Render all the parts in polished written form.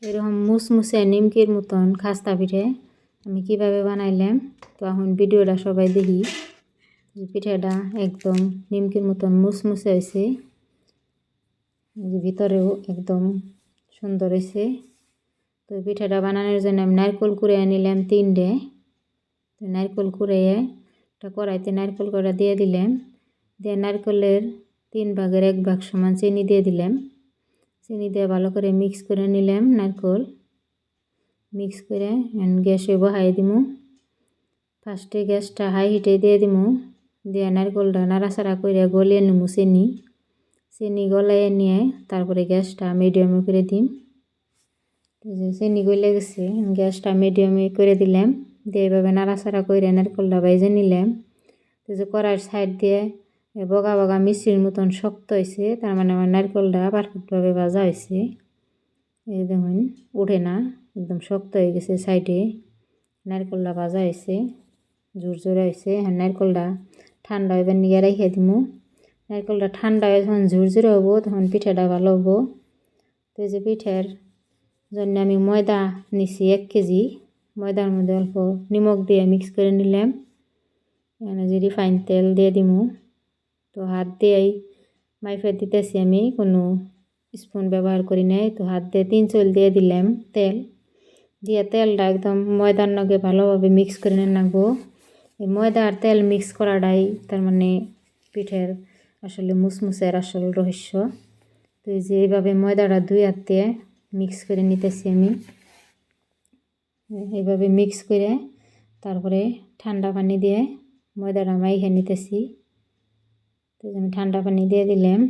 এরকম মুসমুসে নিমকির মতন খাস্তা পিঠে আমি কিভাবে বানাইলাম। তো এখন ভিডিওটা সবাই দেখি। পিঠাটা একদম নিমকির মতন মুসমুসে হয়েছে, ভিতরেও একদম সুন্দর হয়েছে। তো পিঠাটা বানানোর জন্য আমি নারকেল কুড়িয়ে নিলাম 3টে। তো নারকেল কুড়িয়ে একটা কড়াইতে নারকেল কড়া দিয়ে দিলাম, দিয়ে নারকেলের 3 ভাগের 1 ভাগ সমান চিনি দিয়ে দিলাম। চিনি দিয়ে ভালো করে মিক্স করে নিলাম। নারকেল মিক্স করে গ্যাসে বহাই দিমু। ফার্স্টে গ্যাসটা হাই হিটে দিয়ে দিমু, দিয়ে নারকেলটা নাড়াচাড়া করে গলিয়ে নিমু। চিনি গলাইয়ে নিয়ে তারপরে গ্যাসটা মিডিয়ামে করে দিম। চিনি গলে গেছে, গ্যাসটা মিডিয়ামে করে দিলাম। দিয়ে এভাবে নাড়াচাড়া করে নারকেলটা ভেজে নিলাম। তো যে কড়াইয়ের সাইড দিয়ে বগা বগা মিষ্টির মতন শক্ত হয়েছে, তার মানে আমার নারকেলটা পারফেক্টভাবে ভাজা হয়েছে। এই দেখুন উঠে না, একদম শক্ত হয়ে গেছে। সাইডে নারকেলটা ভাজা হয়েছে, ঝুরঝুরে হয়েছে। নারকেলটা ঠান্ডা হইবার নিয়ে রেখে দিমু। নারকেলটা ঠান্ডা হয়ে যখন ঝুরঝুরে হবো তখন পিঠাটা ভালো হবো। তো এই যে পিঠার জন্য আমি ময়দা নিছি 1 কেজি। ময়দার মধ্যে অল্প নিমখ দিয়ে মিক্স করে নিলাম। এখানে যে রিফাইন তেল দিয়ে দিমু। তো হাত দিয়েই মাইফে দিতেছি, আমি কোনো স্পুন ব্যবহার করি নাই। তো হাত দিয়ে 3 চুল দিয়ে দিলাম তেল। দিয়ে তেলটা একদম ময়দার নগে ভালোভাবে মিক্স করে রাখবো। এই ময়দা আর তেল মিক্স করাটাই তার মানে পিঠের আসলে মুসমুসের আসল রহস্য। তো এই যে এইভাবে ময়দাটা 2 হাত দিয়ে মিক্স করে নিতেছি আমি। এইভাবে মিক্স করে তারপরে ঠান্ডা পানি দিয়ে ময়দাটা মাইখে নিতেছি। তো আমি ঠান্ডা পানি দিয়ে দিলাম।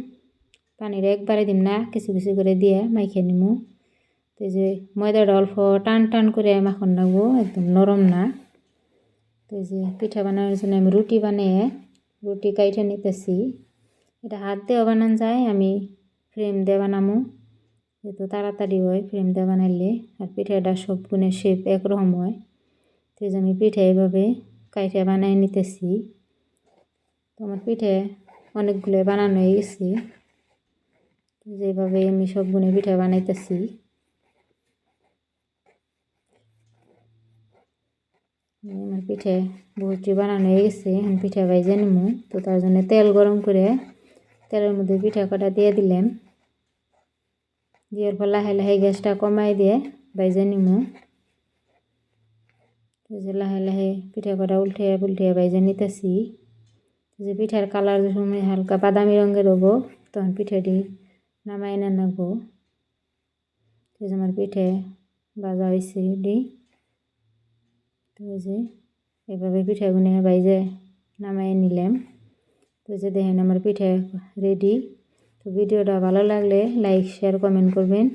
পানিটা একবারে দিম না, কিছু কিছু করে দিয়ে মাইখে নিমু। তো এই যে ময়দাটা অল্প টান টান করে মাখন রাখবো, একদম নরম না। তো এই যে পিঠা বানানোর জন্য আমি রুটি কাইটে নিতেছি। এটা হাত দিয়েও বানানো যায়, আমি ফ্রেম দিয়ে বানামো, যেহেতু তাড়াতাড়ি হয় ফ্রেম দিয়ে বানাইলে। আর পিঠাটা সব গুণে শেপ একরকম হয়। তো এই যে আমি পিঠা এইভাবে কাইটে বানাই নিতেছি। তো আমার পিঠে অনেকগুলো বানানো হয়ে গেছে। যেভাবে আমি সব গুণে পিঠা বানাইতেছি। আমার পিঠে বহুতটি বানানো হয়ে গেছে। এখন পিঠা ভাইজে নিমু। তো তার জন্য তেল গরম করে তেলের মধ্যে পিঠা কটা দিয়ে দিলাম। দিয়ে অল্প লাহে লাহে গ্যাসটা কমাই দিয়ে ভাইজে নিমু। যে লাহে লাহে পিঠা কটা উল্টে ভাইজে নিতেছি। যে পিঠার কালার যখন হালকা বাদামি রঙের হবো তখন পিঠাটি নামাই না নাগবো। আমার পিঠে ভাজা হয়েছে রেডি। তো যে এভাবে পিঠাগুলো ভাইজে নামাই নিলাম। তো যে দেখেন আমার পিঠা রেডি। তো ভিডিওটা ভালো লাগলে লাইক শেয়ার কমেন্ট করবেন।